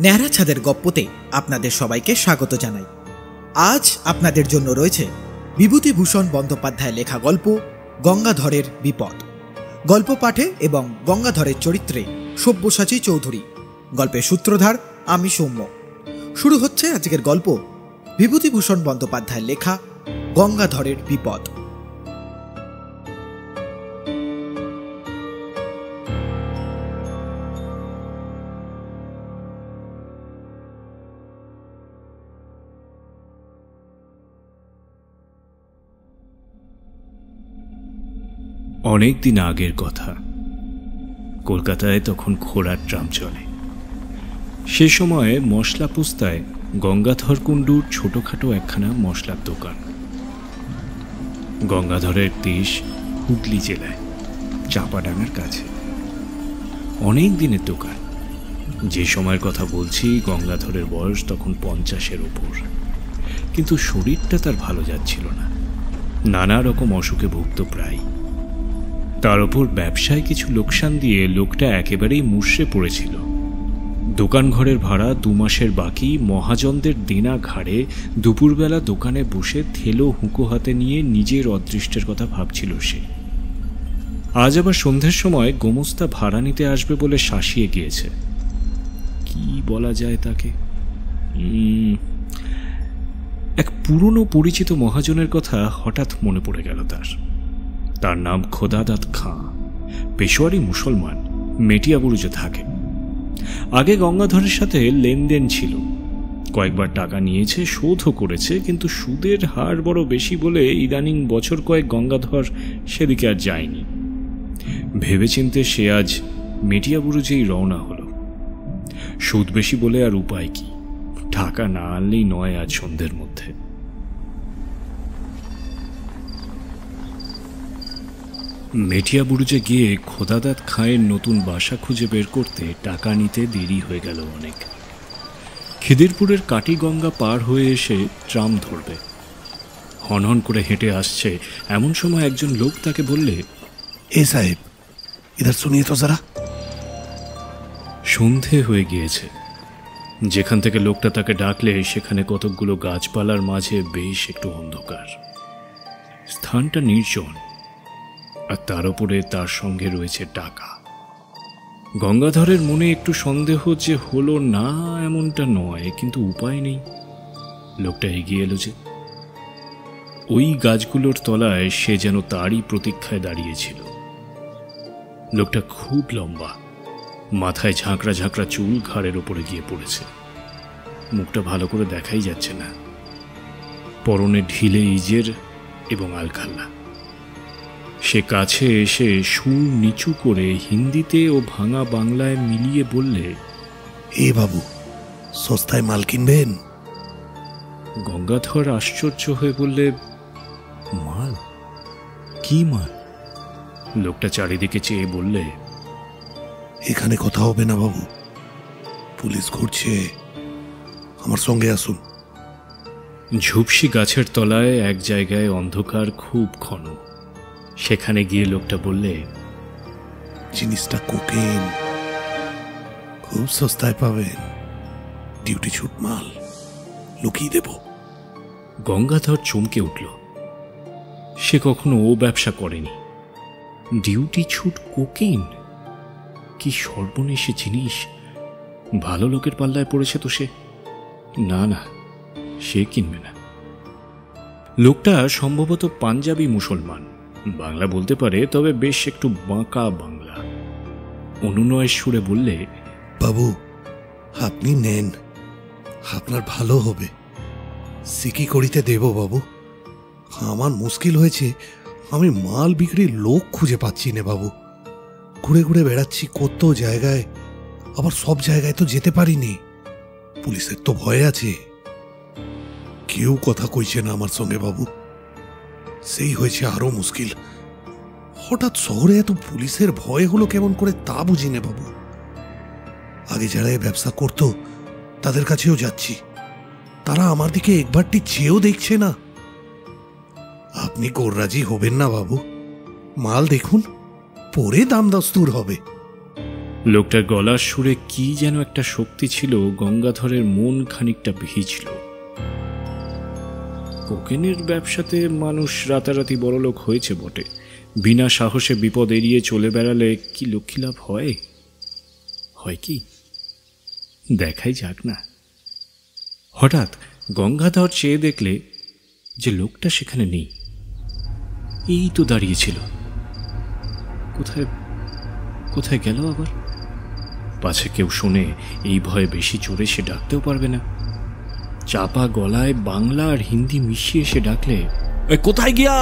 ন্যাড়া ছাদের গপ্পতে আপনাদের সবাইকে স্বাগত জানাই। আজ আপনাদের জন্য রয়েছে বিভূতিভূষণ বন্দ্যোপাধ্যায় লেখা গল্প গঙ্গাধরের বিপদ। গল্প পাঠে এবং গঙ্গাধরের চরিত্রে সব্যসাচী চৌধুরী, গল্পের সূত্রধার আমি সৌম্য। শুরু হচ্ছে আজকের গল্প বিভূতিভূষণ বন্দ্যোপাধ্যায় লেখা গঙ্গাধরের বিপদ। অনেক দিন আগের কথা। কলকাতায় তখন ঘোড়ার ট্রাম চলে। সে সময় মশলা পুস্তায় গঙ্গাধর কুণ্ডুর ছোটখাটো একখানা মশলার দোকান। গঙ্গাধরের দেশ হুগলি জেলায়, চাঁপাডাঙ্গার কাছে। অনেক দিনের দোকান। যে সময়ের কথা বলছি, গঙ্গাধরের বয়স তখন 50-এর ওপর। কিন্তু শরীরটা তার ভালো যাচ্ছিল না, নানা রকম অসুখে ভুগত প্রায়। তার ওপর ব্যবসায় কিছু লোকসান দিয়ে লোকটা একেবারেই মুষড়ে পড়েছিল। দোকান ঘরের ভাড়া 2 মাসের বাকি মহাজনদের দেনা ঘাড়ে দুপুরবেলা দোকানে বসে থেলো হুঁকো হাতে নিয়ে নিজের অদৃষ্টের কথা ভাবছিল সে। আজ আবার সন্ধ্যের সময় গোমস্তা ভাড়া নিতে আসবে বলে শাসিয়ে গিয়েছে। কি বলা যায় তাকে? এক পুরনো পরিচিত মহাজনের কথা হঠাৎ মনে পড়ে গেল তার। তার নাম খোদাদাত খাঁ, পেশোয়ারি মুসলমান, মেটিয়াবুরুজে থাকে। আগে গঙ্গাধরের সাথে লেনদেন ছিল, কয়েকবার টাকা নিয়েছে, শোধও করেছে, কিন্তু সুদের হার বড় বেশি বলে ইদানিং বছর কয়েক গঙ্গাধর সেদিকে আর যায়নি। ভেবেচিন্তে সে আজ মেটিয়াবুরুজেই রওনা হলো। সুদ বেশি বলে আর উপায় কি, টাকা না আনলেই নয় আজ সন্ধ্যের মধ্যে। মেটিয়াবুরুজে গিয়ে খোদাদাত খাঁয়ের নতুন বাসা খুঁজে বের করতে টাকা নিতে দেরি হয়ে গেল অনেক। খিদিরপুরের কাটিগঙ্গা পার হয়ে এসে ট্রাম ধরবে। হনহন করে হেঁটে আসছে এমন সময় একজন লোক তাকে বললে, এ সাহেব, ইধার শুনিয়ে তো যারা। সন্ধে হয়ে গিয়েছে। যেখান থেকে লোকটা তাকে ডাকলে সেখানে কতকগুলো গাছপালার মাঝে বেশ একটু অন্ধকার। স্থানটা নির্জন, আর তার উপরে তার সঙ্গে রয়েছে টাকা। গঙ্গাধরের মনে একটু সন্দেহ যে হলো না এমনটা নয়, কিন্তু উপায় নেই। লোকটা এগিয়ে এলো যে। ওই গাছগুলোর তলায় সে যেন তারই প্রতীক্ষায় দাঁড়িয়েছিল। লোকটা খুব লম্বা, মাথায় ঝাঁকড়া ঝাঁকড়া চুল ঘাড়ের ওপরে গিয়ে পড়েছে। মুখটা ভালো করে দেখাই যাচ্ছে না। পরনে ঢিলে ইজের এবং আলখাল্লা। সে কাছে এসে সুর নিচু করে হিন্দিতে ও ভাঙা বাংলায় মিলিয়ে বললে, এ বাবু, সস্তায় মাল কিনবেন? গঙ্গাধর আশ্চর্য হয়ে বললে, মাল? কি মাল? লোকটা চারিদিকে চেয়ে বললে, এখানে কথা হবে না বাবু, পুলিশ ঘুরছে, আমার সঙ্গে আসুন। ঝুপসি গাছের তলায় এক জায়গায় অন্ধকার খুব ঘন। সেখানে গিয়ে লোকটা বললে, জিনিসটা কোকেন, খুব সস্তায় পাবেন, ডিউটি ছুট মাল, লুকিয়ে দেব। গঙ্গাধর চমকে উঠল। সে কখনো ও ব্যবসা করেনি। ডিউটি ছুট কোকেন? কি সর্বনেশে জিনিস! ভালো লোকের পাল্লায় পড়েছে তো সে। না না, সে কিনবে না। লোকটা সম্ভবত পাঞ্জাবি মুসলমান, বাংলা বলতে পারে, তবে বেশ একটু বাঁকা বাংলা। অনুনয়ের সুরে বললে, বাবু, আপনি নেন, আপনার ভালো হবে। সিকি করিতে দেব বাবু, আমার মুশকিল হয়েছে, আমি মাল বিক্রির লোক খুঁজে পাচ্ছি না বাবু। ঘুরে ঘুরে বেড়াচ্ছি কত জায়গায়, আবার সব জায়গায় তো যেতে পারিনি। পুলিশের তো ভয় আছে, কেউ কথা কইছে না আমার সঙ্গে বাবু। সেই হয়েছে আরো মুশকিল। হঠাৎ শহরে এত পুলিশের ভয় হলো কেমন করে তা বুঝি না বাবু। আগে যারা এই ব্যবসা করতো তাদের কাছেও যাচ্ছি, তারা আমার দিকে একবারটি চেয়েও দেখছে না। আপনি গোররাজি হবেন না বাবু, মাল দেখুন, পরে দাম দস্তুর হবে। লোকটার গলার সুরে কি যেন একটা শক্তি ছিল। গঙ্গাধরের মন খানিকটা ভিজল। কোকেনের ব্যবসাতে মানুষ রাতারাতি বড়লোক হয়েছে বটে, বিনা সাহসে বিপদ এড়িয়ে চলে বেড়ালে কি লক্ষ্মী লাভ হয়? হয় কি? দেখাই যাক না। হঠাৎ গঙ্গাধর চেয়ে দেখলে যে লোকটা সেখানে নেই। এই তো দাঁড়িয়েছিল। কোথায় কোথায় গেল আবার? পাছে কেউ শোনে, এই ভয়ে বেশি জোরে সে ডাকতেও পারবে না। চাপা গলায় বাংলা আর হিন্দি মিশিয়ে সে ডাকলে, কোথায় গিয়া?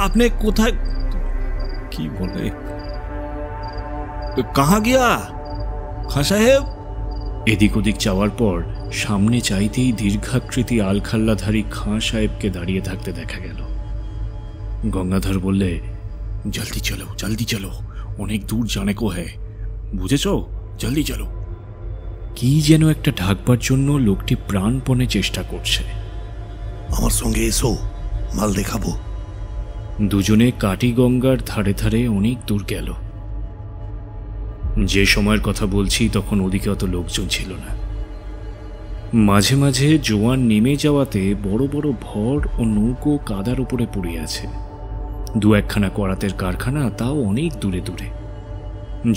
আপনি কোথায়? কি বলে, কাহা গিয়া খাঁ সাহেব? এদিক ওদিক যাওয়ার পর সামনে চাইতেই দীর্ঘাকৃতি আলখাল্লাধারী খাঁ সাহেবকে দাঁড়িয়ে থাকতে দেখা গেল। গঙ্গাধর বললে, জলদি চলো জলদি চলো, অনেক দূর জানে কো হ্যায়, বুঝেছ? জলদি চলো। কি যেন একটা ঢাকবার জন্য লোকটি প্রাণপণে চেষ্টা করছে। আমার সঙ্গে এসো, মাল দেখাবো। দুজনে কাটি গঙ্গার ধারে ধারে অনেক দূর গেল। যে সময়ের কথা বলছি তখন ওদিকে অত লোকজন ছিল না। মাঝে মাঝে জোয়ান নেমে যাওয়াতে বড় বড় ভর ও নৌকো কাদার উপরে পড়ে আছে। দু একখানা করাতের কারখানা, তাও অনেক দূরে দূরে।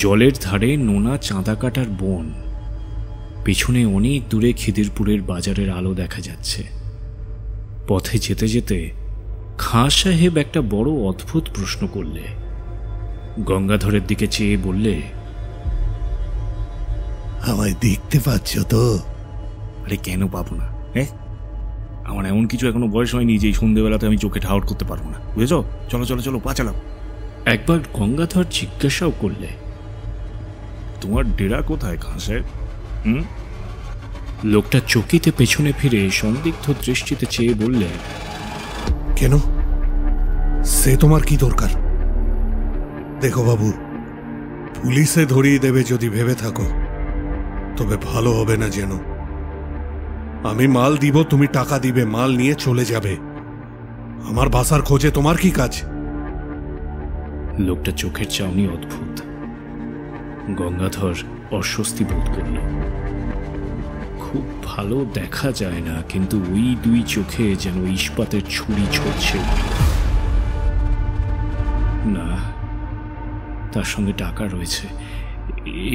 জলের ধারে নোনা চাঁদা কাটার বন। পিছনে অনেক দূরে খিদিরপুরের বাজারের আলো দেখা যাচ্ছে। পথে যেতে যেতে খাঁ সাহেব একটা বড় অদ্ভুত প্রশ্ন করলে। গঙ্গাধরের দিকে চেয়ে বললে, আমায় দেখতে পাচ্ছ তো? আরে কেন পাবো না? আমার এমন কিছু এখনো বয়স হয়নি যে সন্ধ্যেবেলাতে আমি চোখে ঠাউট করতে পারবো না, বুঝেছ? চলো চলো চলো, পা চালাও। একবার গঙ্গাধর জিজ্ঞাসাও করলে, তোমার ডেরা কোথায় খাঁ সাহেব? লোকটা চকিতে পেছনে ফিরে সন্দিগ্ধ দৃষ্টিতে চেয়ে বললে, কেন, সে তোমার কি দরকার? দেখো বাবু, পুলিশে ধরিয়ে দেবে যদি ভেবে থাকো, তবে ভালো হবে না যেন। আমি মাল দিব, তুমি টাকা দিবে, মাল নিয়ে চলে যাবে। আমার বাসার খোঁজে তোমার কি কাজ? লোকটা চোখের চাউনি অদ্ভুত। গঙ্গাধর অস্বস্তি বোধ করল। খুব ভালো দেখা যায় না, কিন্তু ওই দুই চোখে যেন ইস্পাতের ছুরি ছড়ছে। না, তার সঙ্গে টাকা রয়েছে।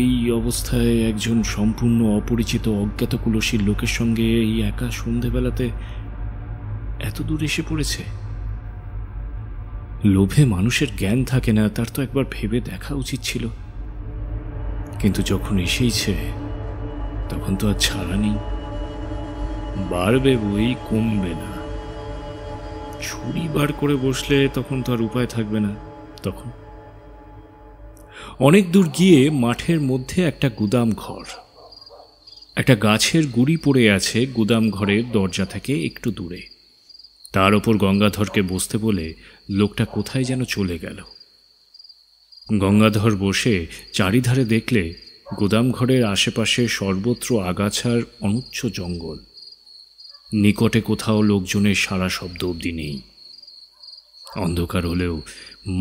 এই অবস্থায় একজন সম্পূর্ণ অপরিচিত অজ্ঞাত কুলসীর লোকের সঙ্গে এই একা সন্ধেবেলাতে এত দূর এসে পড়েছে। লোভে মানুষের জ্ঞান থাকে না, তার তো একবার ভেবে দেখা উচিত ছিল। কিন্তু যখন এসেইছে তখন তো আর ছাড়া নেই। বাড়বে বই, কমবে না। ছুরি বার করে বসলে তখন তো আর উপায় থাকবে না। তখন অনেক দূর গিয়ে মাঠের মধ্যে একটা গুদাম ঘর। একটা গাছের গুড়ি পড়ে আছে গুদাম ঘরের দরজা থেকে একটু দূরে। তার ওপর গঙ্গাধরকে বসতে বলে লোকটা কোথায় যেন চলে গেল। গঙ্গাধর বসে চারিধারে দেখলে গুদাম ঘরের আশেপাশে সর্বত্র আগাছার অনুচ্চ জঙ্গল। নিকটে কোথাও লোকজনের সারা শব্দ অবধি নেই। অন্ধকার হলেও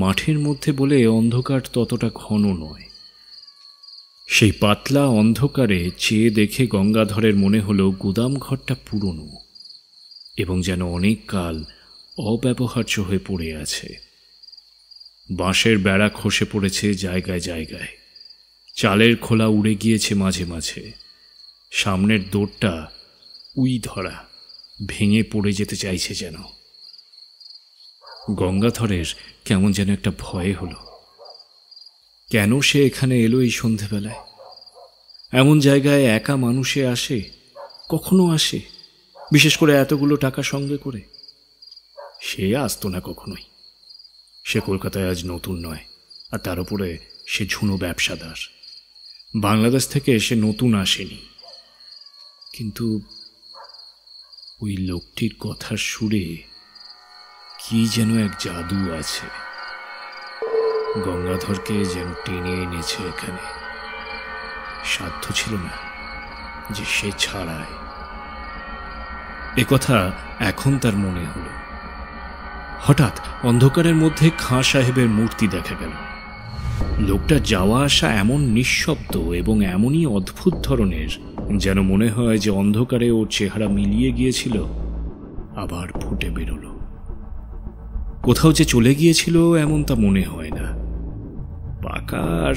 মাঠের মধ্যে বলে অন্ধকার ততটা ঘন নয়। সেই পাতলা অন্ধকারে চেয়ে দেখে গঙ্গাধরের মনে হলো গুদাম ঘরটা পুরনো এবং যেন অনেক কাল অব্যবহার্য হয়ে পড়ে আছে। বাঁশের বেড়া খসে পড়েছে জায়গায় জায়গায়, চালের খোলা উড়ে গিয়েছে মাঝে মাঝে। সামনের দোরটা উই ধরা, ভেঙে পড়ে যেতে চাইছে যেন। গঙ্গাধরের কেমন যেন একটা ভয় হলো। কেন সে এখানে এলো এই সন্ধেবেলায়? এমন জায়গায় একা মানুষে আসে? কখনো আসে? বিশেষ করে এতগুলো টাকা সঙ্গে করে? সে আসতো না কখনোই। সে কলকাতায় আজ নতুন নয়, আর তার উপরে সে ঝুনো ব্যবসাদার। বাংলাদেশ থেকে সে নতুন আসেনি। কিন্তু ওই লোকটির কথার সুরে কি যেন এক জাদু আছে, গঙ্গাধরকে যেন টেনে এনেছে এখানে। সাধ্য ছিল না যে সে ছাড়ায়। একথা এখন তার মনে হলো। হঠাৎ অন্ধকারের মধ্যে খাঁ সাহেবের মূর্তি দেখা গেল। লোকটা যাওয়া আসা এমন নিঃশব্দ এবং এমনই অদ্ভুত ধরনের, যেন মনে হয় যে অন্ধকারে ওর চেহারা মিলিয়ে গিয়েছিল, আবার ফুটে বেরোল। কোথাও যে চলে গিয়েছিল এমন তা মনে হয় না। পাকার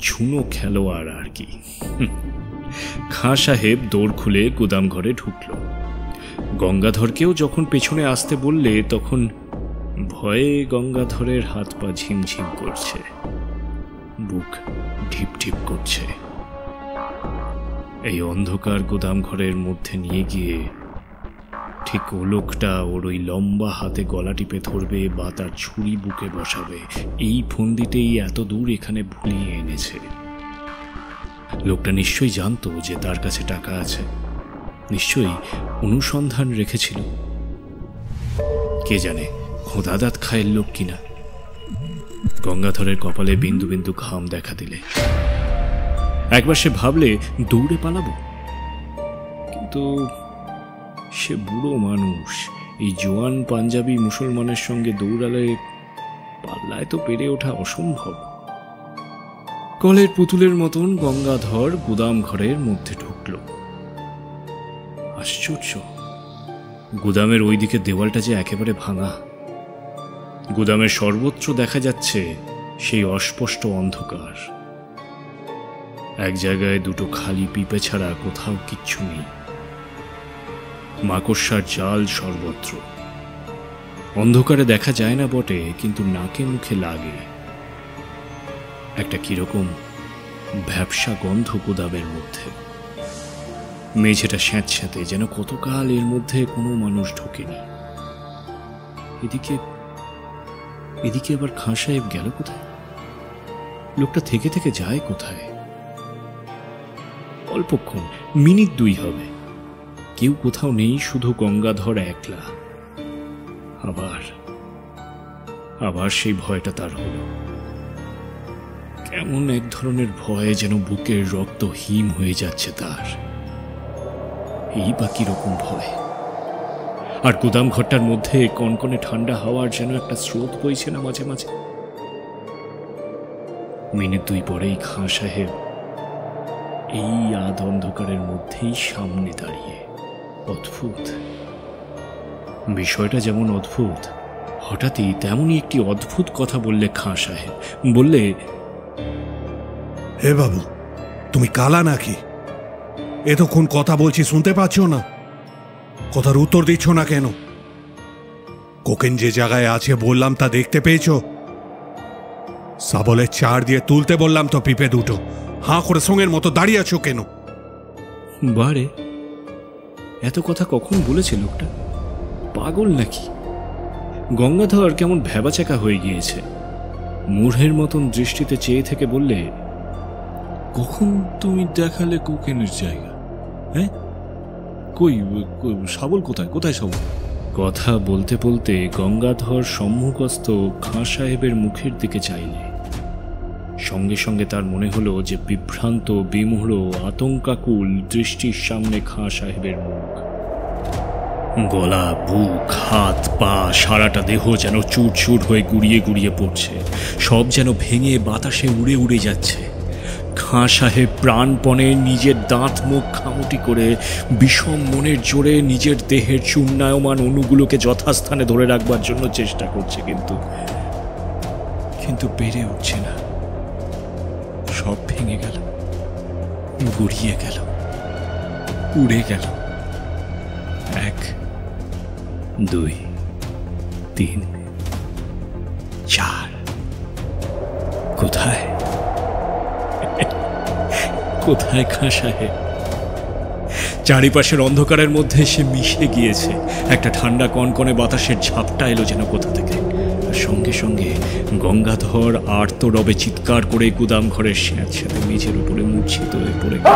ঝুনো খেলোয়াড় আর কি। খাঁ সাহেব দৌড় খুলে গুদাম ঘরে ঢুকল। গঙ্গাধরকেও যখন পেছনে আসতে বললে, তখন ভয়ে গঙ্গাধরের হাত পা ঝিমঝিম করছে, বুক ঢিপ ঢিপ করছে। এই অন্ধকার গুদাম ঘরের মধ্যে নিয়ে গিয়ে ঠিক ও লোকটা ওর ওই লম্বা হাতে গলা টিপে ধরবে বা তার ছুরি বুকে বসাবে, এই ফন্দিতেই এত দূর এখানে ভুলিয়ে এনেছে। লোকটা নিশ্চয়ই জানতো যে তার কাছে টাকা আছে, নিশ্চয়ই অনুসন্ধান রেখেছিল। কে জানে খোদাদাত খায়ের লোক কিনা। গঙ্গাধরের কপালে বিন্দু বিন্দু ঘাম দেখা দিলে একবার সে ভাবলে দৌড়ে পালাবো, কিন্তু সে বুড়ো মানুষ। এই জোয়ান পাঞ্জাবি মুসলমানের সঙ্গে দৌড়ালে পাল্লায় তো পেরে ওঠা অসম্ভব। কলের পুতুলের মতন গঙ্গাধর গুদাম ঘরের মধ্যে ঢুকল। আশ্চর্য, গুদামের ওই দিকে দেওয়ালটা যে একেবারে ভাঙা। গুদামের সর্বত্র দেখা যাচ্ছে সেই অস্পষ্ট অন্ধকার। এক জায়গায় দুটো খালি পিপে ছাড়া কোথাও কিচ্ছু নেই। মাকড়সার জাল সর্বত্র। অন্ধকারে দেখা যায় না বটে, কিন্তু নাকে মুখে লাগে একটা কিরকম ভ্যাপসা গন্ধ গুদামের মধ্যে। মেঝেটা স্যাঁতস্যাঁতে, যেন কতকাল এর মধ্যে কোনো মানুষ ঢোকেনি। এদিকে আবার খাঁ সাহেব গেল কোথায়? লোকটা থেকে থেকে যায় কোথায়? অল্পক্ষণ, মিনিট 2 হবে, কেউ কোথাও নেই, শুধু গঙ্গাধর একলা। আবার সেই ভয়টা তার হলো। কেমন এক ধরনের ভয়, যেন বুকের রক্ত হিম হয়ে যাচ্ছে তার। এই বা কিরকম ভয়? আর গুদাম ঘরটার মধ্যে কনকনে ঠান্ডা হাওয়ার যেন একটা স্রোত বইছে না মাঝে মাঝে। মিনিট 2 পরেই খাঁ সাহেব এই আধ অন্ধকারের মধ্যেই সামনে দাঁড়িয়ে। অদ্ভুত বিষয়টা যেমন অদ্ভুত, হঠাৎই তেমনই একটি অদ্ভুত কথা বললে খাঁ সাহেব। বললে, হে বাবু, তুমি কালা নাকি? এতক্ষণ কথা বলছি, শুনতে পাচ্ছ না? কথার উত্তর দিচ্ছ না কেন? কোকেন যে জায়গায় আছে বললাম তা দেখতে পেয়েছ? সাবলের চার দিয়ে তুলতে বললাম তো পিপে দুটো, হাঁ করে সঙ্গের মতো দাঁড়িয়ে আছো কেন? বারে, এত কথা কখন বলেছে লোকটা? পাগল নাকি? গঙ্গাধর কেমন ভ্যাবাচাকা হয়ে গিয়েছে। মূঢ়ের মতন দৃষ্টিতে চেয়ে থেকে বললে, কখন তুমি দেখালে কোকেনের জায়গা? হ্যাঁ, কই শাবল কোথায়? কোথায় শাবল? কথা বলতে বলতে গঙ্গাধর সম্মুখস্থ খাঁ সাহেবের মুখের দিকে চাইলে সঙ্গে সঙ্গে তার মনে হলো যে বিভ্রান্ত, বিমূঢ়, আতঙ্কাকুল দৃষ্টির সামনে খাঁ সাহেবের মুখ। গলা, বুক, হাত, পা, সারাটা দেহ যেন চুরচুর হয়ে গুড়িয়ে গুড়িয়ে পড়ছে, সব যেন ভেঙে বাতাসে উড়ে উড়ে যাচ্ছে। খাঁ সাহেব প্রাণপণে নিজের দাঁত মুখ খামুটি করে বিষম মনের জোরে নিজের দেহের চূর্ণায়মান অণুগুলোকে যথাস্থানে ধরে রাখবার জন্য চেষ্টা করছে, কিন্তু পেরে উঠছে না। সব ভেঙে গেল, গুড়িয়ে গেল, উড়ে গেল। 1, 2, 3, 4। কোথায় কোথায় খাঁ সাহেব? চারিপাশের অন্ধকারের মধ্যে সে মিশে গিয়েছে। একটা ঠান্ডা কনকনে বাতাসের ঝাপটা এলো যেন কোথা থেকে, আর সঙ্গে সঙ্গে গঙ্গাধর আর্তরবে চিৎকার করে গুদাম ঘরের স্যাঁতস্যাঁতে মেঝের উপরে মূর্ছিত হয়ে পড়ে গেল।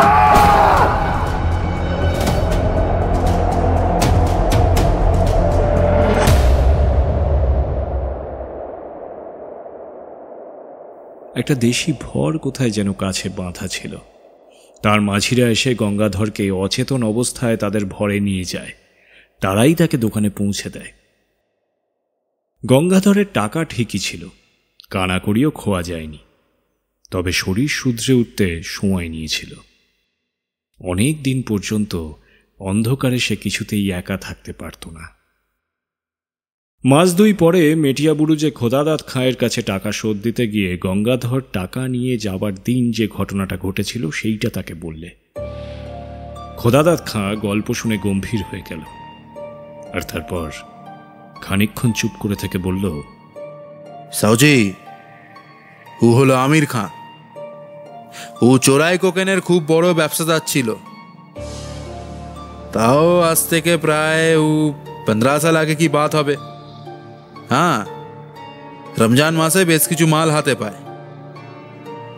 একটা দেশি ভর কোথায় যেন কাছে বাঁধা ছিল। তার মাঝিরা এসে গঙ্গাধরকে অচেতন অবস্থায় তাদের ভরে নিয়ে যায়। তারাই তাকে দোকানে পৌঁছে দেয়। গঙ্গাধরের টাকা ঠিকই ছিল, কানাকড়িও খোয়া যায়নি, তবে শরীর শুধরে উঠতে সময় নিয়েছিল। অনেক দিন পর্যন্ত অন্ধকারে সে কিছুতেই একা থাকতে পারত না। মাস দুই পরে মেটিয়াবুরু যে খোদাদাত খাঁয়ের কাছে টাকা শোধ দিতে গিয়ে গঙ্গাধর টাকা নিয়ে যাবার দিন যে ঘটনাটা ঘটেছিল সেইটা তাকে বললে। খোদাদাত খাঁ গল্প শুনে গম্ভীর হয়ে গেল, আর তারপর খানিকক্ষণ চুপ করে থেকে বলল, সাউজি, ও হলো আমির খাঁ। ও চোরাই কোকেনের খুব বড় ব্যবসাদার ছিল। তাও আজ থেকে প্রায় 15 সাল আগে কি বাত হবে। হ্যাঁ, রমজান মাসে বেশ কিছু মাল হাতে পায়।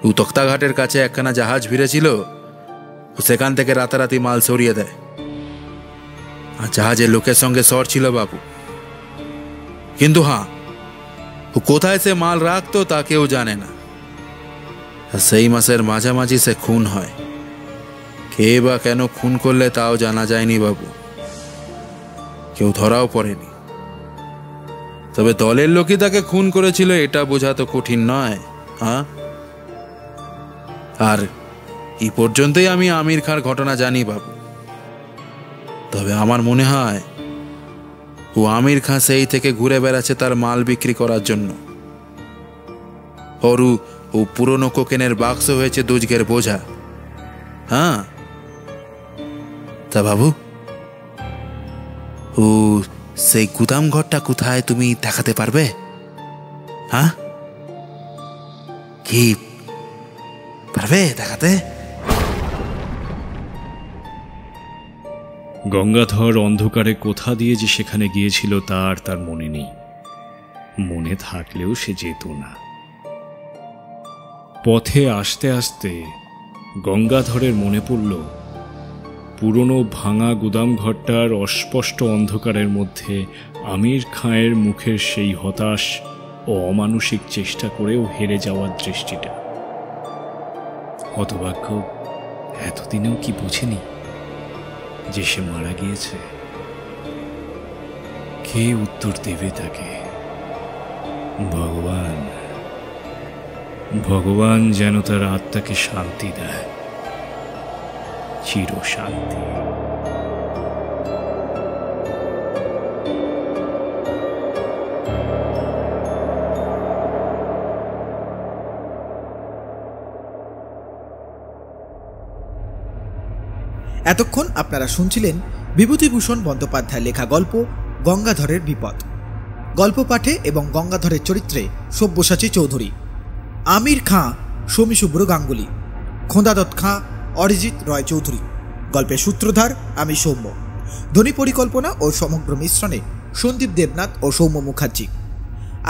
ও তক্তাঘাটের কাছে একখানা জাহাজ ভিড়েছিল, সেখান থেকে রাতারাতি মাল সরিয়ে দেয়। আর জাহাজের লোকের সঙ্গে সর ছিল বাবু। কিন্তু হ্যাঁ, ও কোথায় সে মাল রাখতো তা কেউ জানে না। সেই মাসের মাঝামাঝি সে খুন হয়। কে বা কেন খুন করলে তাও জানা যায়নি বাবু, কেউ ধরাও পড়েনি। তবে দলের লোকই তাকে খুন করেছিল এটা বোঝা তো কঠিন নয়। হ্যাঁ, আর এই পর্যন্তই আমি আমির খাঁর ঘটনা জানি বাবু। তবে আমার মনে হয় ও আমির খাঁ সেই থেকে ঘুরে বেড়াচ্ছে তার মাল বিক্রি করার জন্য। ওর ও পুরনো কোকেনের বাক্স হয়েছে দুজকের বোঝা। হ্যাঁ, তা বাবু, ও সেই গুদাম ঘরটা কোথায় তুমি দেখাতে পারবে? হ্যাঁ, কি পারবে দেখাতে? গঙ্গাধর অন্ধকারে কোথা দিয়ে যে সেখানে গিয়েছিল তার মনে নেই। মনে থাকলেও সে যেত না। পথে আসতে আসতে গঙ্গাধরের মনে পড়ল পুরনো ভাঙা গুদামঘরটার অস্পষ্ট অন্ধকারের মধ্যে আমির খাঁয়ের মুখের সেই হতাশ ও অমানুষিক চেষ্টা করেও হেরে যাওয়ার দৃষ্টিটা। হতভাগ্য এতদিনেও কি বুঝেনি যে সে মারা গিয়েছে? কে উত্তর দেবে তাকে? ভগবান যেন তার আত্মাকে শান্তি দেয়, চির শান্তি। এতক্ষণ আপনারা শুনছিলেন বিভূতিভূষণ বন্দ্যোপাধ্যায় লেখা গল্প গঙ্গাধরের বিপদ। গল্প পাঠে এবং গঙ্গাধরের চরিত্রে সব্যসাচী চৌধুরী, আমির খাঁ সমী শুভ্র গাঙ্গুলি, খোদাদত খাঁ অরিজিৎ রয় চৌধুরী। গল্পের সূত্রধার আমি সৌম্য। ধ্বনি পরিকল্পনা ও সমগ্র মিশ্রণে সন্দীপ দেবনাথ ও সৌম্য মুখার্জি।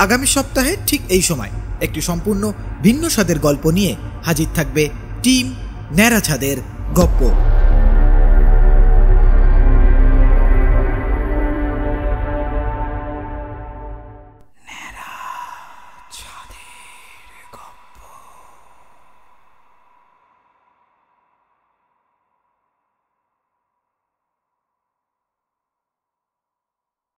আগামী সপ্তাহে ঠিক এই সময় একটি সম্পূর্ণ ভিন্ন স্বাদের গল্প নিয়ে হাজির থাকবে টিম ন্যাড়া ছাদের গপ্প।